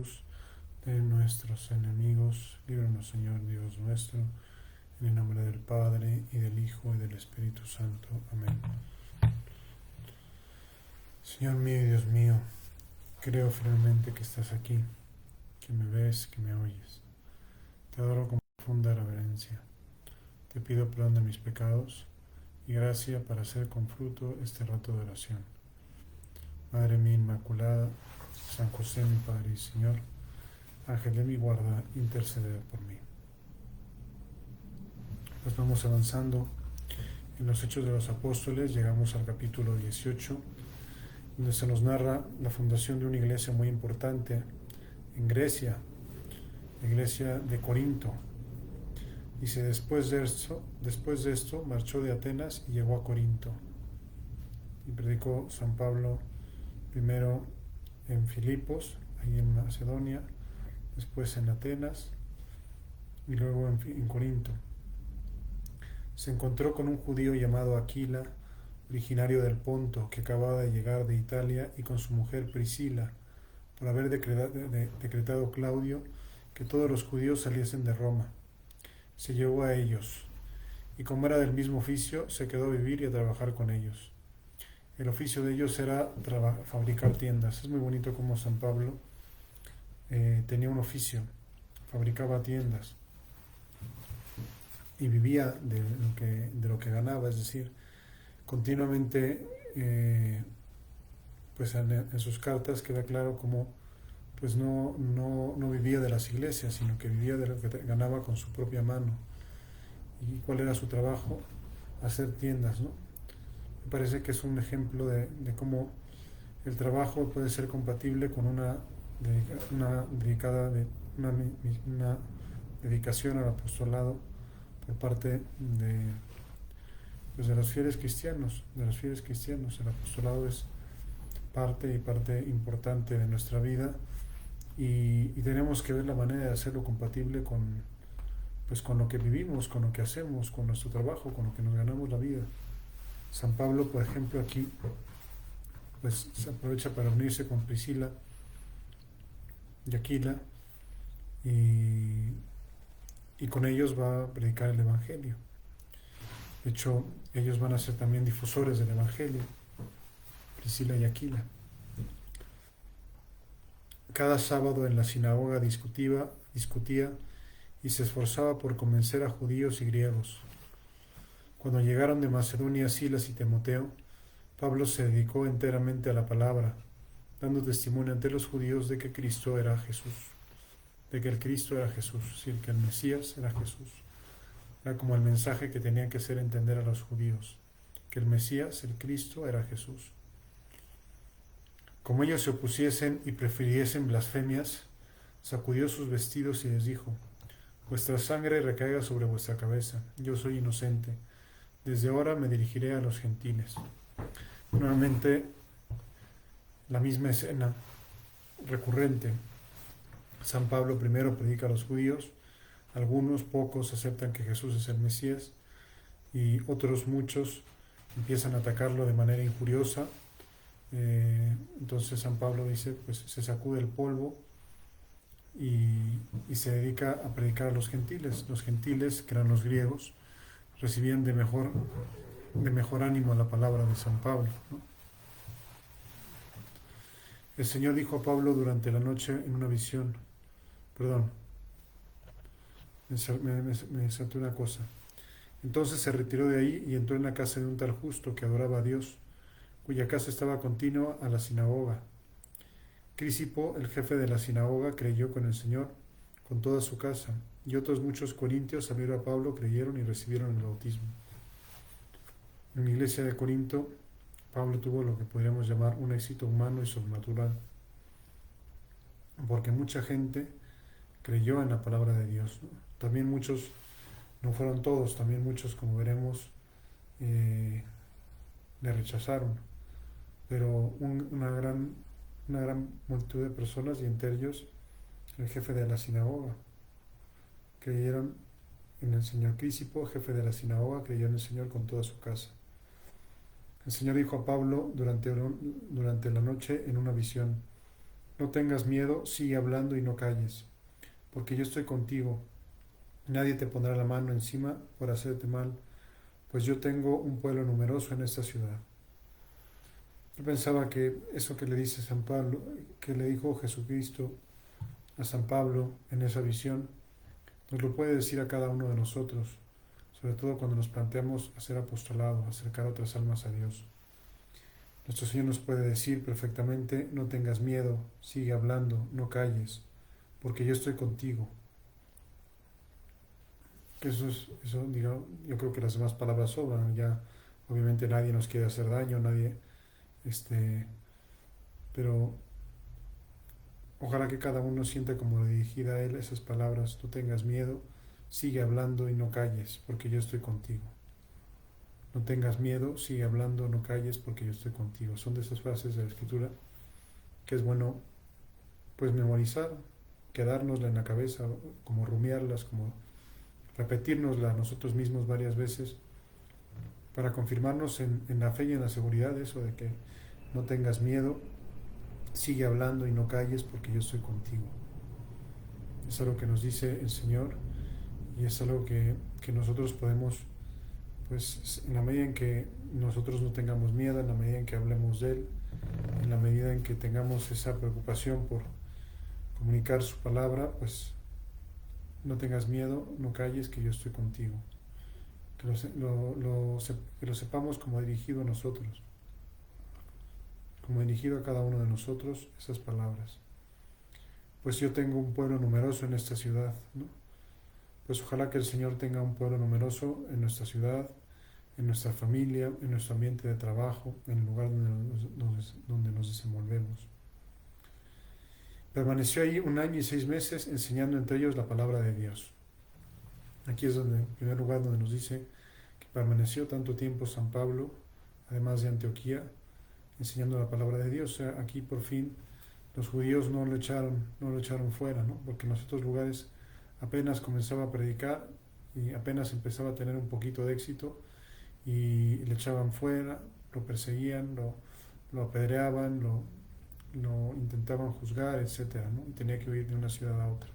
Jesús, de nuestros enemigos. Líbranos, Señor Dios nuestro, en el nombre del Padre, y del Hijo, y del Espíritu Santo. Amén. Señor mío y Dios mío, creo firmemente que estás aquí, que me ves, que me oyes. Te adoro con profunda reverencia. Te pido perdón de mis pecados y gracia para hacer con fruto este rato de oración. Madre mía Inmaculada, San José mi Padre y Señor, Ángel de mi guarda, interceded por mí. Pues vamos avanzando en los Hechos de los Apóstoles, llegamos al capítulo 18, donde se nos narra la fundación de una iglesia muy importante en Grecia, la iglesia de Corinto. Dice, después de esto marchó de Atenas y llegó a Corinto. Y predicó San Pablo primero en Filipos, ahí en Macedonia, después en Atenas y luego en Corinto. Se encontró con un judío llamado Aquila, originario del Ponto, que acababa de llegar de Italia, y con su mujer Priscila, por haber decretado Claudio que todos los judíos saliesen de Roma. Se llevó a ellos, y como era del mismo oficio, se quedó a vivir y a trabajar con ellos. El oficio de ellos era fabricar tiendas. Es muy bonito como San Pablo tenía un oficio, fabricaba tiendas y vivía de lo que ganaba, es decir, continuamente pues en sus cartas queda claro como pues no vivía de las iglesias, sino que vivía de lo que ganaba con su propia mano. ¿Y cuál era su trabajo? Hacer tiendas, ¿no? Me parece que es un ejemplo de cómo el trabajo puede ser compatible con una dedicación al apostolado por parte de los fieles cristianos, El apostolado es parte importante de nuestra vida, y tenemos que ver la manera de hacerlo compatible con lo que vivimos, con lo que hacemos, con nuestro trabajo, con lo que nos ganamos la vida. San Pablo, por ejemplo, aquí pues se aprovecha para unirse con Priscila y Aquila, y con ellos va a predicar el Evangelio. De hecho, ellos van a ser también difusores del Evangelio, Priscila y Aquila. Cada sábado en la sinagoga discutía y se esforzaba por convencer a judíos y griegos. Cuando llegaron de Macedonia Silas y Timoteo, Pablo se dedicó enteramente a la palabra, dando testimonio ante los judíos de que Cristo era Jesús, es decir, que el Mesías era Jesús. Era como el mensaje que tenían que hacer entender a los judíos, que el Mesías, el Cristo, era Jesús. Como ellos se opusiesen y prefiriesen blasfemias, sacudió sus vestidos y les dijo, vuestra sangre recaiga sobre vuestra cabeza, yo soy inocente, desde ahora me dirigiré a los gentiles. Nuevamente, la misma escena recurrente. San Pablo primero predica a los judíos, algunos pocos aceptan que Jesús es el Mesías, y otros muchos empiezan a atacarlo de manera injuriosa. Entonces San Pablo dice, pues se sacude el polvo y se dedica a predicar a los gentiles. Los gentiles, que eran los griegos, recibían de mejor ánimo la palabra de San Pablo, ¿no? El Señor dijo a Pablo durante la noche en una visión, me salté una cosa. Entonces se retiró de ahí y entró en la casa de un tal justo que adoraba a Dios, cuya casa estaba continua a la sinagoga. Crisipo, el jefe de la sinagoga, creyó con el Señor con toda su casa, y otros muchos corintios al oír a Pablo creyeron y recibieron el bautismo. En la iglesia de Corinto, Pablo tuvo lo que podríamos llamar un éxito humano y sobrenatural, porque mucha gente creyó en la palabra de Dios, ¿no? También muchos, no fueron todos, también muchos, como veremos, le rechazaron, pero una gran multitud de personas, y entre ellos el jefe de la sinagoga, creyeron en el Señor. Crisipo, jefe de la sinagoga, creyó en el Señor con toda su casa. El Señor dijo a Pablo durante la noche en una visión, No tengas miedo, sigue hablando y no calles, porque yo estoy contigo. Nadie te pondrá la mano encima por hacerte mal, pues yo tengo un pueblo numeroso en esta ciudad. Yo pensaba que eso que le dice San Pablo, que le dijo Jesucristo a San Pablo en esa visión, nos lo puede decir a cada uno de nosotros, sobre todo cuando nos planteamos hacer apostolado, acercar otras almas a Dios. Nuestro Señor nos puede decir perfectamente: no tengas miedo, sigue hablando, no calles, porque yo estoy contigo. Yo creo que las demás palabras sobran. Ya, obviamente nadie nos quiere hacer daño, nadie, pero ojalá que cada uno sienta como dirigida a él esas palabras: no tengas miedo, sigue hablando y no calles, porque yo estoy contigo. No tengas miedo, sigue hablando, no calles, porque yo estoy contigo. Son de esas frases de la Escritura que es bueno pues memorizar, quedárnosla en la cabeza, como rumiarlas, como repetírnosla a nosotros mismos varias veces, para confirmarnos en la fe y en la seguridad de eso, de que no tengas miedo, sigue hablando y no calles, porque yo estoy contigo. Es algo que nos dice el Señor, y es algo que nosotros podemos, pues en la medida en que nosotros no tengamos miedo, en la medida en que hablemos de Él, en la medida en que tengamos esa preocupación por comunicar su palabra, pues no tengas miedo, no calles, que yo estoy contigo. Que lo sepamos como dirigido a nosotros, como dirigido a cada uno de nosotros esas palabras. Pues yo tengo un pueblo numeroso en esta ciudad, ¿no? Pues ojalá que el Señor tenga un pueblo numeroso en nuestra ciudad, en nuestra familia, en nuestro ambiente de trabajo, en el lugar donde nos desenvolvemos. Permaneció ahí 1 año y 6 meses enseñando entre ellos la palabra de Dios. Aquí es donde, en primer lugar, donde nos dice que permaneció tanto tiempo San Pablo, además de Antioquía, enseñando la palabra de Dios. O sea, aquí por fin los judíos no lo echaron fuera, ¿no? Porque en los otros lugares apenas comenzaba a predicar y apenas empezaba a tener un poquito de éxito y le echaban fuera, lo perseguían, lo apedreaban, lo intentaban juzgar, etcétera, ¿no? Y tenía que huir de una ciudad a otra.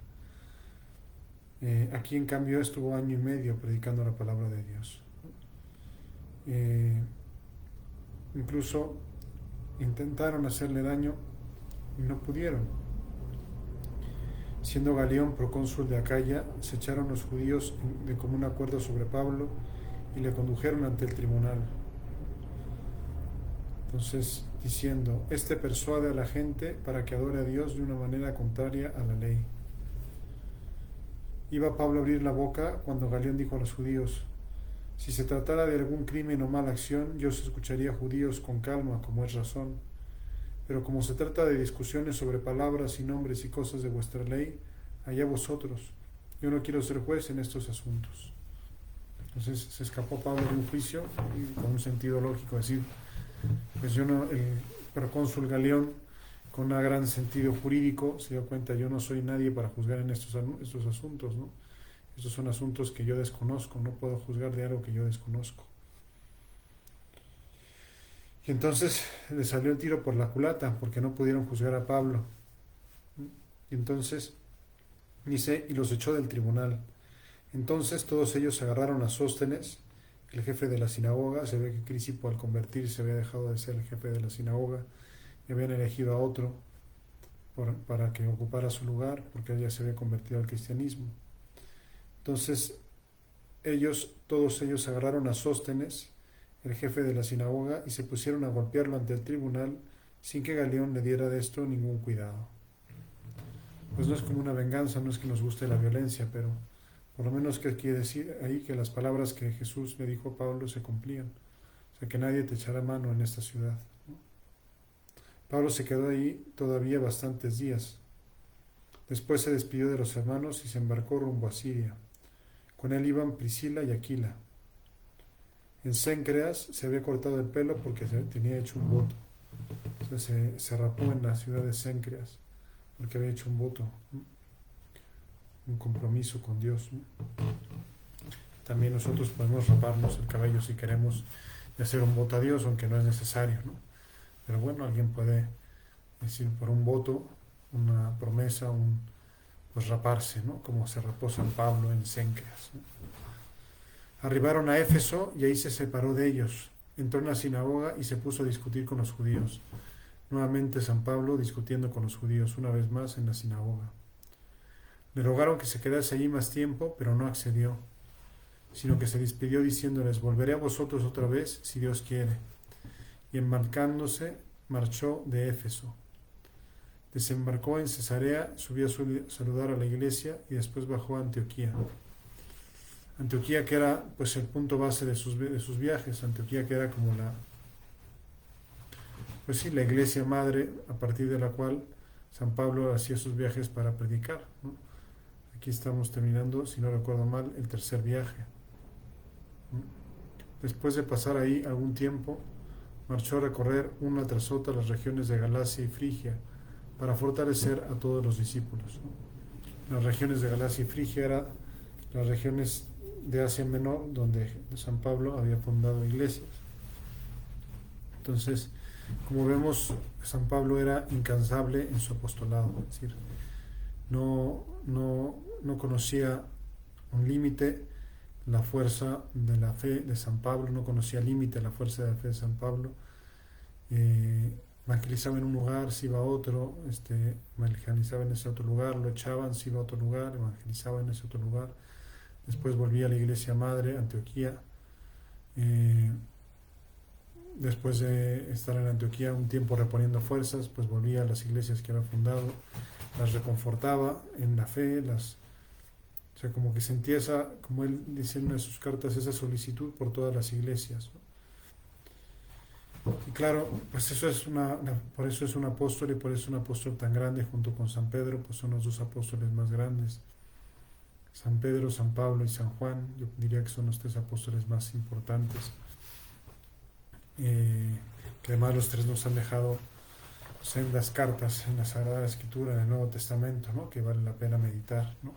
Aquí en cambio estuvo 1 año y medio predicando la palabra de Dios. Incluso intentaron hacerle daño y no pudieron. Siendo Galión procónsul de Acaya, se echaron los judíos de común acuerdo sobre Pablo y le condujeron ante el tribunal. Entonces, diciendo: este persuade a la gente para que adore a Dios de una manera contraria a la ley. Iba Pablo a abrir la boca cuando Galión dijo a los judíos: si se tratara de algún crimen o mala acción, yo os escucharía, judíos, con calma, como es razón. Pero como se trata de discusiones sobre palabras y nombres y cosas de vuestra ley, allá vosotros. Yo no quiero ser juez en estos asuntos. Entonces se escapó Pablo de un juicio y con un sentido lógico decir: pues yo no, el procónsul Galión, con un gran sentido jurídico, se dio cuenta: yo no soy nadie para juzgar en estos asuntos, ¿no? Estos son asuntos que yo desconozco, no puedo juzgar de algo que yo desconozco. Y entonces le salió el tiro por la culata, porque no pudieron juzgar a Pablo. Y entonces dice: y los echó del tribunal. Entonces todos ellos agarraron a Sóstenes, el jefe de la sinagoga. Se ve que Crisipo, al convertirse, había dejado de ser el jefe de la sinagoga y habían elegido a otro para que ocupara su lugar, porque él ya se había convertido al cristianismo. Entonces todos ellos agarraron a Sóstenes, el jefe de la sinagoga, y se pusieron a golpearlo ante el tribunal sin que Galión le diera de esto ningún cuidado. Pues no es como una venganza, no es que nos guste la violencia, pero por lo menos que quiere decir ahí que las palabras que Jesús le dijo a Pablo se cumplían. O sea, que nadie te echará mano en esta ciudad, ¿no? Pablo se quedó ahí todavía bastantes días. Después se despidió de los hermanos y se embarcó rumbo a Siria. Con él iban Priscila y Aquila. En Cencreas se había cortado el pelo porque tenía hecho un voto. O sea, se rapó en la ciudad de Cencreas porque había hecho un voto, ¿no? Un compromiso con Dios, ¿no? También nosotros podemos raparnos el cabello si queremos y hacer un voto a Dios, aunque no es necesario, ¿no? Pero bueno, alguien puede decir: por un voto una promesa, pues raparse, ¿no? Como se rapó San Pablo en Cencreas, ¿no? Arribaron a Éfeso y ahí se separó de ellos. Entró en la sinagoga y se puso a discutir con los judíos. Nuevamente San Pablo discutiendo con los judíos, una vez más en la sinagoga. Le rogaron que se quedase allí más tiempo, pero no accedió, sino que se despidió diciéndoles: volveré a vosotros otra vez, si Dios quiere. Y embarcándose, marchó de Éfeso. Desembarcó en Cesarea, subió a saludar a la iglesia y después bajó a Antioquía. Antioquía, que era pues el punto base de sus viajes. Antioquía, que era como la iglesia madre a partir de la cual San Pablo hacía sus viajes para predicar, ¿no? Aquí estamos terminando, si no recuerdo mal, el tercer viaje, ¿no? Después de pasar ahí algún tiempo, marchó a recorrer una tras otra las regiones de Galacia y Frigia para fortalecer a todos los discípulos, ¿no? Las regiones de Galacia y Frigia eran las regiones de Asia Menor, donde San Pablo había fundado iglesias. Entonces, como vemos, San Pablo era incansable en su apostolado, es decir, no conocía un límite la fuerza de la fe de San Pablo, no conocía límite la fuerza de la fe de San Pablo. Evangelizaba en un lugar, se iba a otro, evangelizaba en ese otro lugar, lo echaban, se iba a otro lugar, evangelizaba en ese otro lugar. Después volvía a la iglesia madre, Antioquía. Después de estar en Antioquía un tiempo reponiendo fuerzas, pues volvía a las iglesias que había fundado, las reconfortaba en la fe, o sea, como que sentía como él dice en una de sus cartas, esa solicitud por todas las iglesias, ¿no? Y claro, pues por eso es un apóstol, y por eso es un apóstol tan grande junto con San Pedro, pues son los dos apóstoles más grandes. San Pedro, San Pablo y San Juan, yo diría que son los tres apóstoles más importantes, que además los tres nos han dejado sendas cartas en la Sagrada Escritura, en el Nuevo Testamento, ¿no? Que vale la pena meditar, ¿no?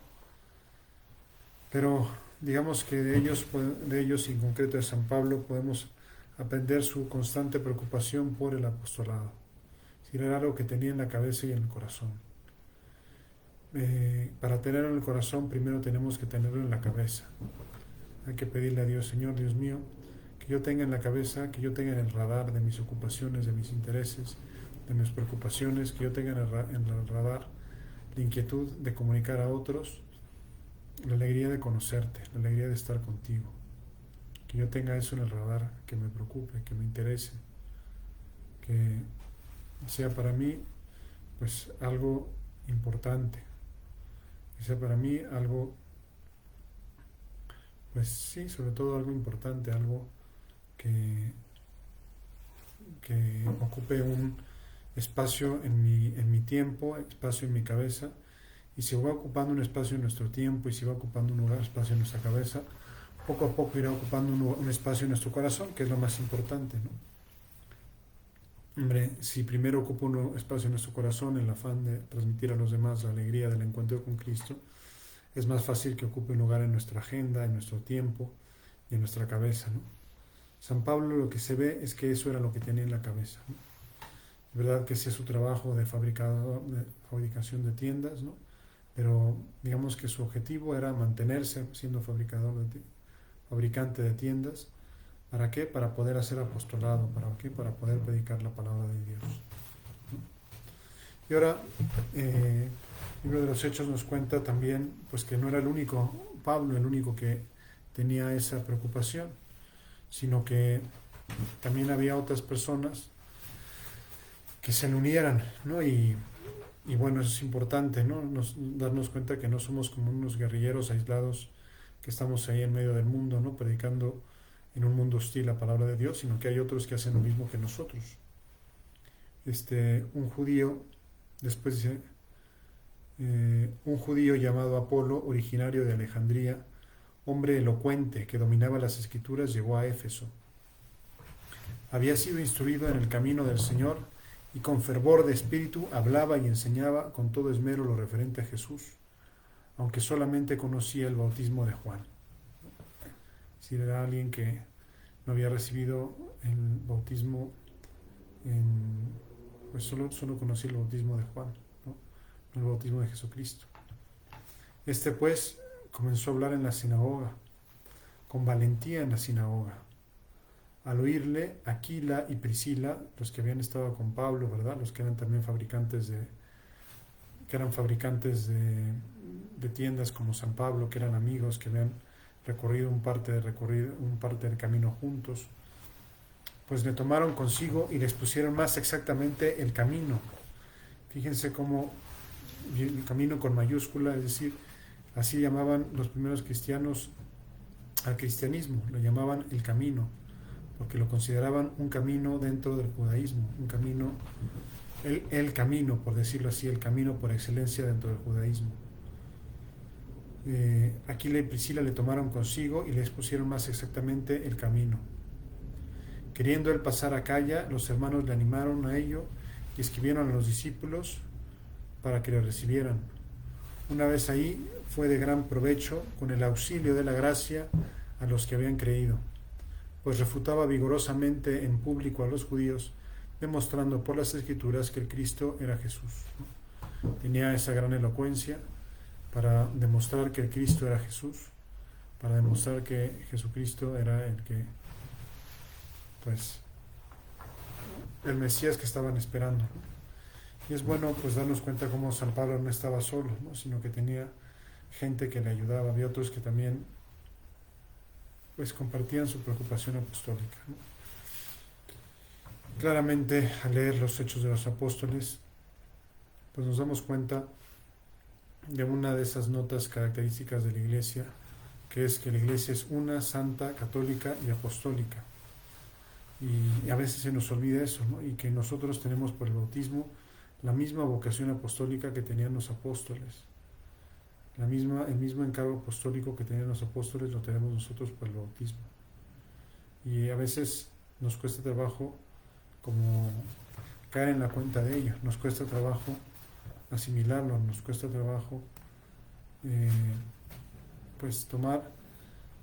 Pero digamos que de ellos y en concreto de San Pablo podemos aprender su constante preocupación por el apostolado. Si era algo que tenía en la cabeza y en el corazón. Para tenerlo en el corazón primero tenemos que tenerlo en la cabeza. Hay que pedirle a Dios: Señor, Dios mío, que yo tenga en la cabeza, que yo tenga en el radar de mis ocupaciones, de mis intereses, de mis preocupaciones, que yo tenga en el radar la inquietud de comunicar a otros la alegría de conocerte, la alegría de estar contigo. Que yo tenga eso en el radar, que me preocupe, que me interese, que sea para mí pues algo importante, que sea para mí algo, pues sí, sobre todo algo importante, algo que ocupe un espacio en mi tiempo, espacio en mi cabeza. Y si va ocupando un espacio en nuestro tiempo y si va ocupando un espacio en nuestra cabeza, poco a poco irá ocupando un espacio en nuestro corazón, que es lo más importante, ¿no? Hombre, si primero ocupa un espacio en nuestro corazón, el afán de transmitir a los demás la alegría del encuentro con Cristo, es más fácil que ocupe un lugar en nuestra agenda, en nuestro tiempo y en nuestra cabeza, ¿no? San Pablo, lo que se ve es que eso era lo que tenía en la cabeza, ¿no? Es verdad que hacía su trabajo de fabricación de tiendas, ¿no? Pero digamos que su objetivo era mantenerse siendo fabricante de tiendas. ¿Para qué? Para poder hacer apostolado. ¿Para qué? Para poder predicar la palabra de Dios. Y ahora, el libro de los Hechos nos cuenta también pues que no era el único Pablo, el único que tenía esa preocupación, sino que también había otras personas que se le unieran, ¿no? Y bueno, eso es importante, ¿no? Darnos cuenta que no somos como unos guerrilleros aislados que estamos ahí en medio del mundo, ¿no? Predicando en un mundo hostil la palabra de Dios, sino que hay otros que hacen lo mismo que nosotros. Un judío, después dice, un judío llamado Apolo, originario de Alejandría, hombre elocuente que dominaba las escrituras, llegó a Éfeso. Había sido instruido en el camino del Señor y con fervor de espíritu hablaba y enseñaba con todo esmero lo referente a Jesús, aunque solamente conocía el bautismo de Juan. Si era alguien que no había recibido el bautismo, pues solo conocía el bautismo de Juan, ¿no? el bautismo de Jesucristo. Este pues comenzó a hablar en la sinagoga, con valentía en la sinagoga. Al oírle, Aquila y Priscila, los que habían estado con Pablo, ¿verdad? Los que eran también fabricantes de tiendas como San Pablo, que eran amigos, que habían recorrido un parte del camino juntos, pues le tomaron consigo y les pusieron más exactamente el camino. Fíjense cómo el camino con mayúscula, es decir, así llamaban los primeros cristianos al cristianismo, lo llamaban el camino, porque lo consideraban un camino dentro del judaísmo, un camino, el camino, por decirlo así, el camino por excelencia dentro del judaísmo. Aquila y Priscila le tomaron consigo y les pusieron más exactamente el camino. Queriendo él pasar a Acaya, los hermanos le animaron a ello y escribieron a los discípulos para que le recibieran. Una vez ahí, fue de gran provecho, con el auxilio de la gracia, a los que habían creído, pues refutaba vigorosamente en público a los judíos, demostrando por las Escrituras que el Cristo era Jesús. Tenía esa gran elocuencia para demostrar que el Cristo era Jesús, para demostrar que Jesucristo era el Mesías que estaban esperando. Y es bueno pues darnos cuenta cómo San Pablo no estaba solo, ¿no? Sino que tenía gente que le ayudaba, había otros que también pues compartían su preocupación apostólica, ¿no? Claramente, al leer los Hechos de los Apóstoles, pues nos damos cuenta de una de esas notas características de la Iglesia, que es que la Iglesia es una, santa, católica y apostólica. Y a veces se nos olvida eso, ¿no? Y que nosotros tenemos por el bautismo la misma vocación apostólica que tenían los apóstoles. El mismo encargo apostólico que tenían los apóstoles lo tenemos nosotros por el bautismo. Y a veces nos cuesta trabajo como caer en la cuenta de ello, nos cuesta trabajo asimilarlo, nos cuesta trabajo pues tomar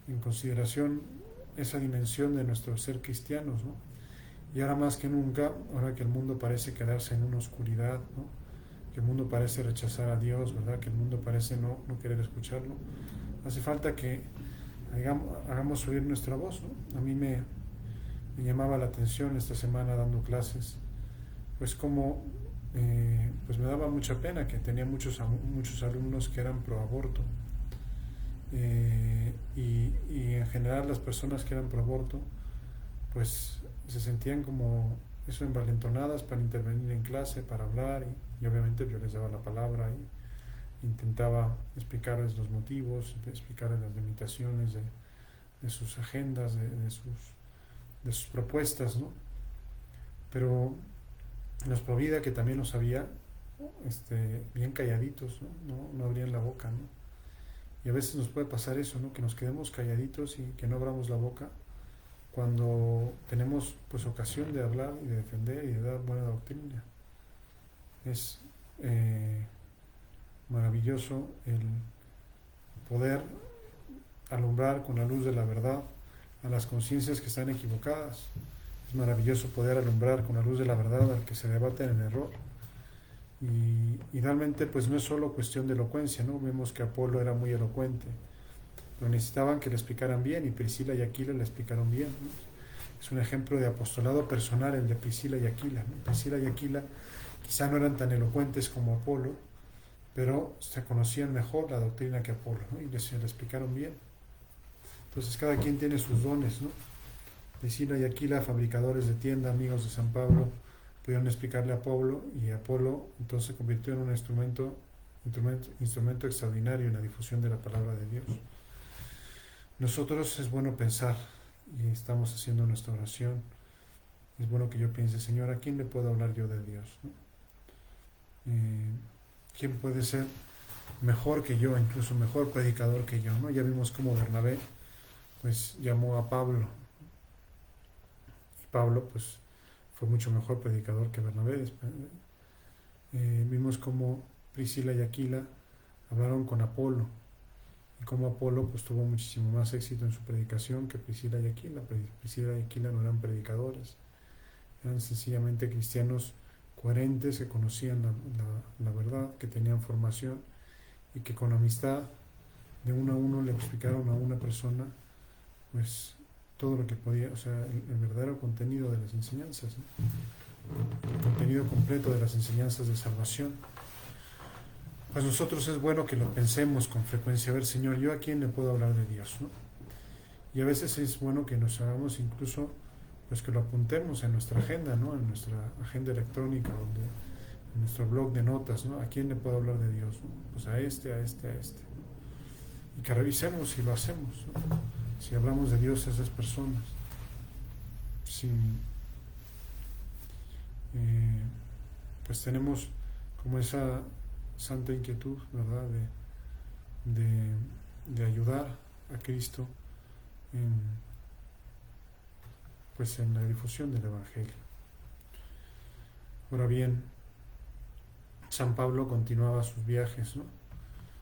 en consideración esa dimensión de nuestro ser cristianos, ¿no? Y ahora más que nunca, ahora que el mundo parece quedarse en una oscuridad, ¿no? Que el mundo parece rechazar a Dios, ¿verdad? Que el mundo parece no querer escucharlo, hace falta que hagamos oír nuestra voz, ¿no? A mí me llamaba la atención esta semana dando clases, pues como pues me daba mucha pena que tenía muchos alumnos que eran pro aborto, y en general las personas que eran pro aborto pues se sentían como eso, envalentonadas para intervenir en clase, para hablar, y obviamente yo les daba la palabra y intentaba explicarles los motivos, explicarles las limitaciones de sus agendas, de sus propuestas, ¿no? Pero los Provida, que también los había, bien calladitos, no abrían la boca, ¿no? Y a veces nos puede pasar eso, ¿no? Que nos quedemos calladitos y que no abramos la boca cuando tenemos pues ocasión de hablar y de defender y de dar buena doctrina. Es maravilloso el poder alumbrar con la luz de la verdad a las conciencias que están equivocadas. Es maravilloso poder alumbrar con la luz de la verdad al que se debate en el error. Y realmente pues no es solo cuestión de elocuencia, ¿no? Vemos que Apolo era muy elocuente, pero necesitaban que le explicaran bien, y Priscila y Aquila le explicaron bien, ¿no? Es un ejemplo de apostolado personal el de Priscila y Aquila, ¿no? Priscila y Aquila quizá no eran tan elocuentes como Apolo, pero se conocían mejor la doctrina que Apolo, ¿no? Y se le explicaron bien. Entonces cada quien tiene sus dones, ¿no? Priscila y Aquila, fabricadores de tienda, amigos de San Pablo, pudieron explicarle a Pablo, y Apolo entonces se convirtió en un instrumento extraordinario en la difusión de la palabra de Dios. Nosotros es bueno pensar, y estamos haciendo nuestra oración, es bueno que yo piense, Señor, ¿a quién le puedo hablar yo de Dios, ¿no? ¿Quién puede ser mejor que yo, incluso mejor predicador que yo, ¿no? Ya vimos cómo Bernabé pues llamó a Pablo, y Pablo pues fue mucho mejor predicador que Bernabé. Vimos cómo Priscila y Aquila hablaron con Apolo, y cómo Apolo pues tuvo muchísimo más éxito en su predicación que Priscila y Aquila. Priscila y Aquila no eran predicadores, eran sencillamente cristianos coherentes, que conocían la verdad, que tenían formación y que con amistad de uno a uno le explicaron a una persona pues todo lo que podía, o sea, el verdadero contenido de las enseñanzas, ¿no? El contenido completo de las enseñanzas de salvación. Pues nosotros es bueno que lo pensemos con frecuencia, a ver, Señor, ¿yo a quién le puedo hablar de Dios, no? Y a veces es bueno que nos hagamos incluso, pues que lo apuntemos en nuestra agenda, ¿no? En nuestra agenda electrónica, en nuestro blog de notas, ¿no? ¿A quién le puedo hablar de Dios, no? Pues a este, a este, a este. Y que revisemos si lo hacemos, ¿no? Si hablamos de Dios a esas personas. Si, pues tenemos como esa santa inquietud, ¿verdad? De ayudar a Cristo pues en la difusión del Evangelio. Ahora bien, San Pablo continuaba sus viajes, ¿no?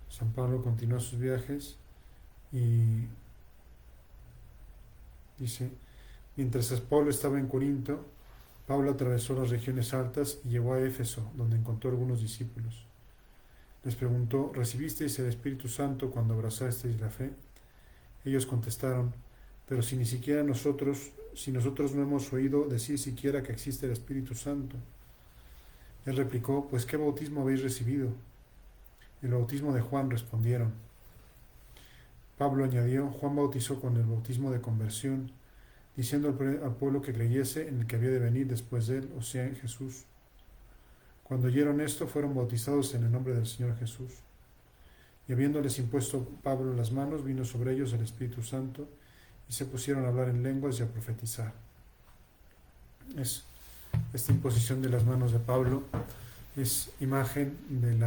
San Pablo continuó sus viajes y dice, mientras Pablo estaba en Corinto, Pablo atravesó las regiones altas y llegó a Éfeso, donde encontró algunos discípulos. Les preguntó, ¿recibisteis el Espíritu Santo cuando abrazasteis la fe? Ellos contestaron, pero si nosotros no hemos oído decir siquiera que existe el Espíritu Santo. Él replicó, pues ¿qué bautismo habéis recibido? El bautismo de Juan, respondieron. Pablo añadió, Juan bautizó con el bautismo de conversión, diciendo al pueblo que creyese en el que había de venir después de él, o sea, en Jesús. Cuando oyeron esto, fueron bautizados en el nombre del Señor Jesús. Y habiéndoles impuesto Pablo las manos, vino sobre ellos el Espíritu Santo, y se pusieron a hablar en lenguas y a profetizar. Esta imposición de las manos de Pablo es imagen del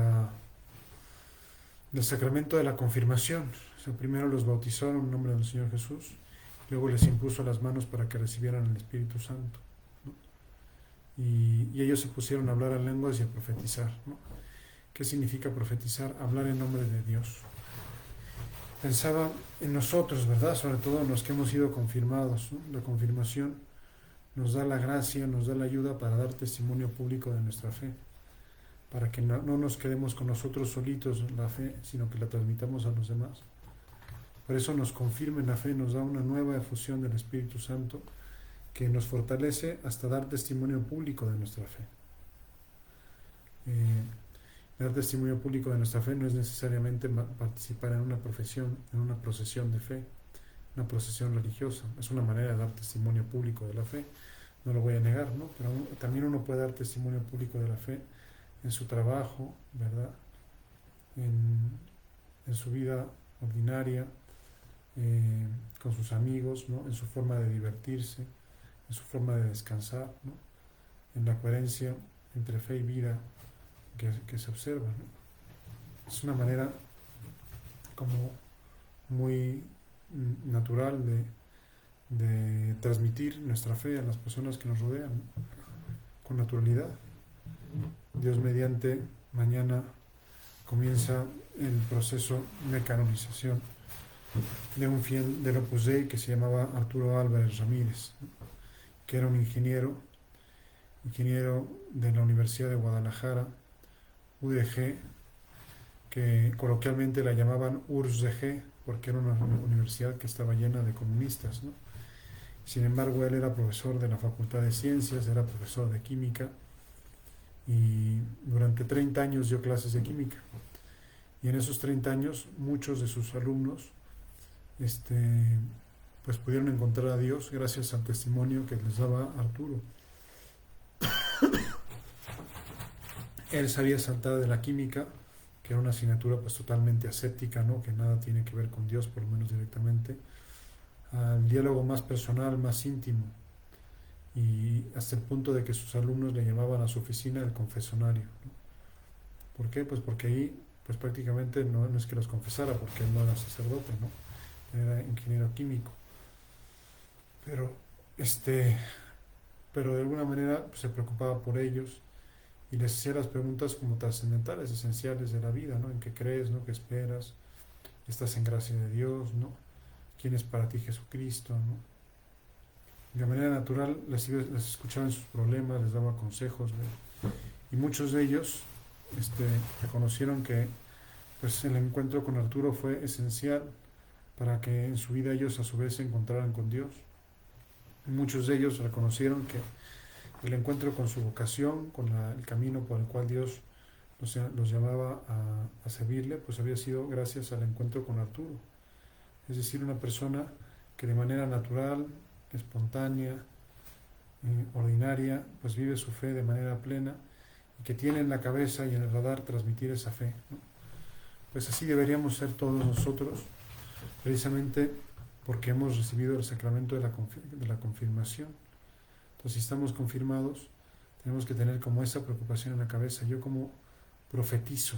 sacramento de la confirmación. O sea, primero los bautizaron en nombre del Señor Jesús, luego les impuso las manos para que recibieran el Espíritu Santo, ¿no? Y ellos se pusieron a hablar en lenguas y a profetizar, ¿no? ¿Qué significa profetizar? Hablar en nombre de Dios. Pensaba en nosotros, ¿verdad? Sobre todo en los que hemos sido confirmados, ¿no? La confirmación nos da la gracia, nos da la ayuda para dar testimonio público de nuestra fe, para que no nos quedemos con nosotros solitos la fe, sino que la transmitamos a los demás. Por eso nos confirma en la fe, nos da una nueva efusión del Espíritu Santo que nos fortalece hasta dar testimonio público de nuestra fe. Dar testimonio público de nuestra fe no es necesariamente participar en una profesión, en una procesión de fe, una procesión religiosa. Es una manera de dar testimonio público de la fe, no lo voy a negar, ¿no? Pero también uno puede dar testimonio público de la fe en su trabajo, ¿verdad? En su vida ordinaria, con sus amigos, ¿no? En su forma de divertirse, en su forma de descansar, ¿no? En la coherencia entre fe y vida que se observa, ¿no? Es una manera como muy natural de transmitir nuestra fe a las personas que nos rodean, ¿no? Con naturalidad. Dios mediante, mañana comienza el proceso de canonización de un fiel del Opus Dei que se llamaba Arturo Álvarez Ramírez, ¿no? Que era un ingeniero de la Universidad de Guadalajara, UDG, que coloquialmente la llamaban URSDG, porque era una universidad que estaba llena de comunistas, ¿no? Sin embargo, él era profesor de la Facultad de Ciencias, era profesor de Química, y durante 30 años dio clases de Química. Y en esos 30 años, muchos de sus alumnos pues pudieron encontrar a Dios gracias al testimonio que les daba Arturo. Él sabía saltar de la química, que era una asignatura pues totalmente ascética, ¿no? Que nada tiene que ver con Dios, por lo menos directamente, al diálogo más personal, más íntimo, y hasta el punto de que sus alumnos le llamaban a su oficina el confesonario, ¿no? ¿Por qué? Pues porque ahí pues prácticamente no es que los confesara, porque él no era sacerdote, ¿no? Era ingeniero químico, pero de alguna manera pues, se preocupaba por ellos y les hacía las preguntas como trascendentales, esenciales de la vida, ¿no? ¿En qué crees, no? ¿Qué esperas? ¿Estás en gracia de Dios, no? ¿Quién es para ti Jesucristo, no? De manera natural les escuchaba en sus problemas, les daba consejos, Y muchos de ellos reconocieron que pues, el encuentro con Arturo fue esencial para que en su vida ellos a su vez se encontraran con Dios. Y muchos de ellos reconocieron que el encuentro con su vocación, con el camino por el cual Dios los llamaba a servirle, pues había sido gracias al encuentro con Arturo. Es decir, una persona que de manera natural, espontánea, ordinaria, pues vive su fe de manera plena y que tiene en la cabeza y en el radar transmitir esa fe, ¿no? Pues así deberíamos ser todos nosotros, precisamente porque hemos recibido el sacramento de la confirmación. Entonces, si estamos confirmados, tenemos que tener como esa preocupación en la cabeza. Yo como profetizo.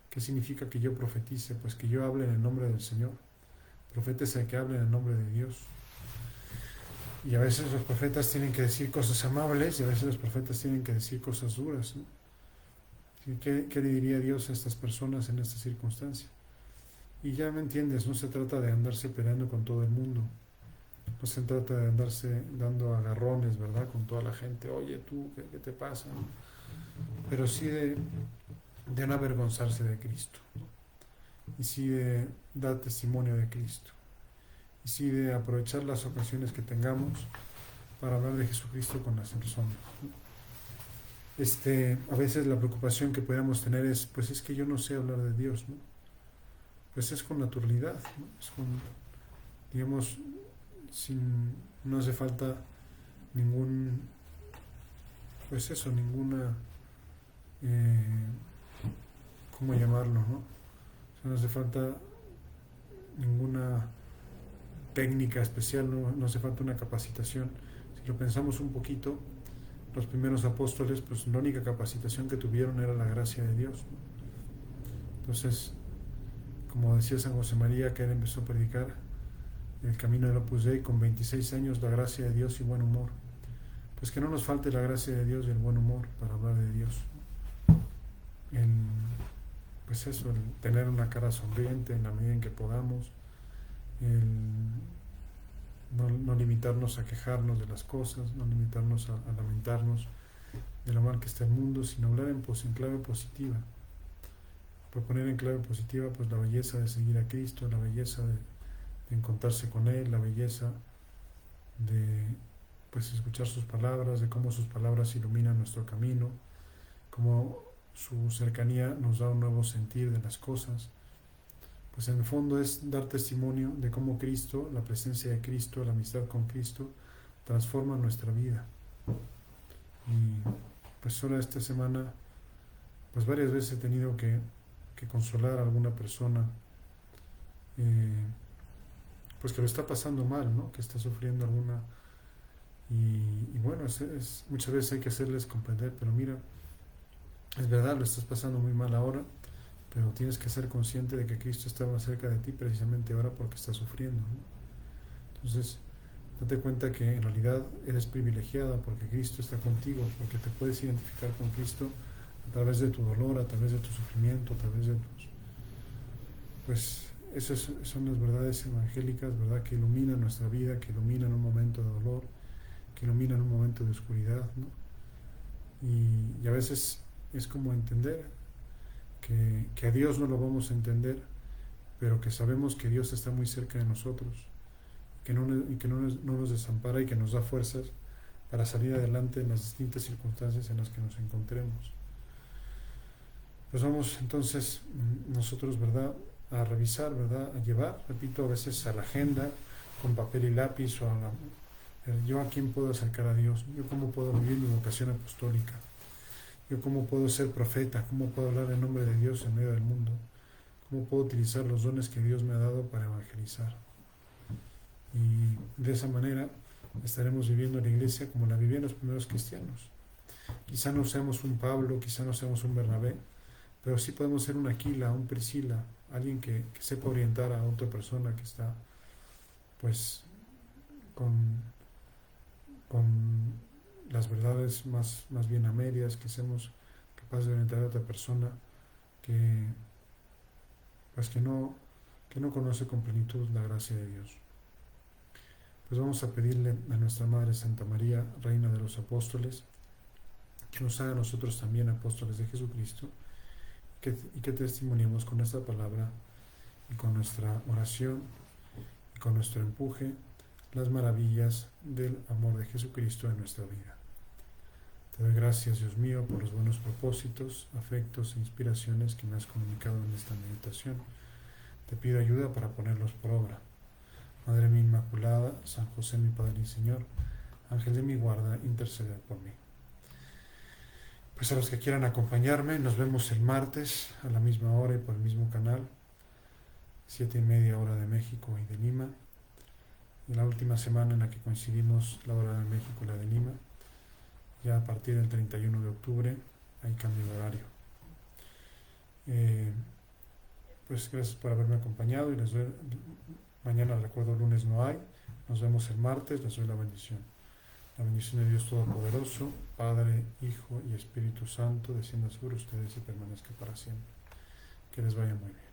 ¿Qué significa que yo profetice? Pues que yo hable en el nombre del Señor. Profeta es el que hable en el nombre de Dios. Y a veces los profetas tienen que decir cosas amables y a veces los profetas tienen que decir cosas duras, ¿no? ¿Qué le diría Dios a estas personas en esta circunstancia? Y ya me entiendes, no se trata de andarse peleando con todo el mundo. No se trata de andarse dando agarrones, ¿verdad? Con toda la gente. Oye, tú, ¿qué te pasa? Pero sí de no avergonzarse de Cristo. Y sí de dar testimonio de Cristo. Y sí de aprovechar las ocasiones que tengamos para hablar de Jesucristo con las personas. A veces la preocupación que podamos tener es, pues es que yo no sé hablar de Dios, ¿no? Pues es con naturalidad, ¿no? Es con, digamos, no hace falta ninguna, ¿cómo llamarlo, no? O sea, no hace falta ninguna técnica especial, no hace falta una capacitación. Si lo pensamos un poquito, los primeros apóstoles, pues la única capacitación que tuvieron era la gracia de Dios, ¿no? Entonces, como decía San José María, que él empezó a predicar el camino del Opus Dei con 26 años, la gracia de Dios y buen humor. Pues que no nos falte la gracia de Dios y el buen humor para hablar de Dios. Pues eso, el tener una cara sonriente en la medida en que podamos, no limitarnos a quejarnos de las cosas, no limitarnos a lamentarnos de lo mal que está el mundo, sino hablar en clave positiva. Proponer en clave positiva pues la belleza de seguir a Cristo, la belleza de encontrarse con Él, la belleza de pues escuchar sus palabras, de cómo sus palabras iluminan nuestro camino, cómo su cercanía nos da un nuevo sentir de las cosas. Pues en el fondo es dar testimonio de cómo Cristo, la presencia de Cristo, la amistad con Cristo, transforma nuestra vida. Y pues ahora esta semana, pues varias veces he tenido que consolar a alguna persona, pues que lo está pasando mal, ¿no? Que está sufriendo alguna... Y bueno, muchas veces hay que hacerles comprender, pero mira, es verdad, lo estás pasando muy mal ahora, pero tienes que ser consciente de que Cristo está más cerca de ti precisamente ahora porque estás sufriendo, ¿no? Entonces, date cuenta que en realidad eres privilegiada porque Cristo está contigo, porque te puedes identificar con Cristo a través de tu dolor, a través de tu sufrimiento, a través de tus... Pues esas son las verdades evangélicas, ¿verdad? Que iluminan nuestra vida, que iluminan un momento de dolor, que iluminan un momento de oscuridad, ¿no? Y a veces es como entender que a Dios no lo vamos a entender, pero que sabemos que Dios está muy cerca de nosotros, que no nos desampara y que nos da fuerzas para salir adelante en las distintas circunstancias en las que nos encontremos. Pues vamos entonces nosotros, ¿verdad?, a revisar, ¿verdad?, a llevar, repito, a veces a la agenda con papel y lápiz, o yo a quién puedo acercar a Dios, yo cómo puedo vivir mi vocación apostólica, yo cómo puedo ser profeta, cómo puedo hablar en nombre de Dios en medio del mundo, cómo puedo utilizar los dones que Dios me ha dado para evangelizar. Y de esa manera estaremos viviendo la iglesia como la vivían los primeros cristianos. Quizá no seamos un Pablo, quizá no seamos un Bernabé, pero sí podemos ser un Aquila, un Priscila, alguien que sepa orientar a otra persona que está pues con las verdades más bien a medias, que seamos capaces de orientar a otra persona que no conoce con plenitud la gracia de Dios. Pues vamos a pedirle a nuestra Madre Santa María, Reina de los Apóstoles, que nos haga a nosotros también apóstoles de Jesucristo, y que testimoniemos con nuestra palabra y con nuestra oración y con nuestro empuje las maravillas del amor de Jesucristo en nuestra vida. Te doy gracias, Dios mío, por los buenos propósitos, afectos e inspiraciones que me has comunicado en esta meditación. Te pido ayuda para ponerlos por obra. Madre mía Inmaculada, San José mi Padre y Señor, Ángel de mi guarda, interceded por mí. Pues a los que quieran acompañarme, nos vemos el martes a la misma hora y por el mismo canal, 7:30 hora de México y de Lima. Y la última semana en la que coincidimos la hora de México y la de Lima, ya a partir del 31 de octubre hay cambio de horario. Pues gracias por haberme acompañado y les doy, mañana recuerdo lunes no hay, nos vemos el martes, les doy la bendición. La bendición de Dios Todopoderoso, Padre, Hijo y Espíritu Santo, descienda sobre ustedes y permanezca para siempre. Que les vaya muy bien.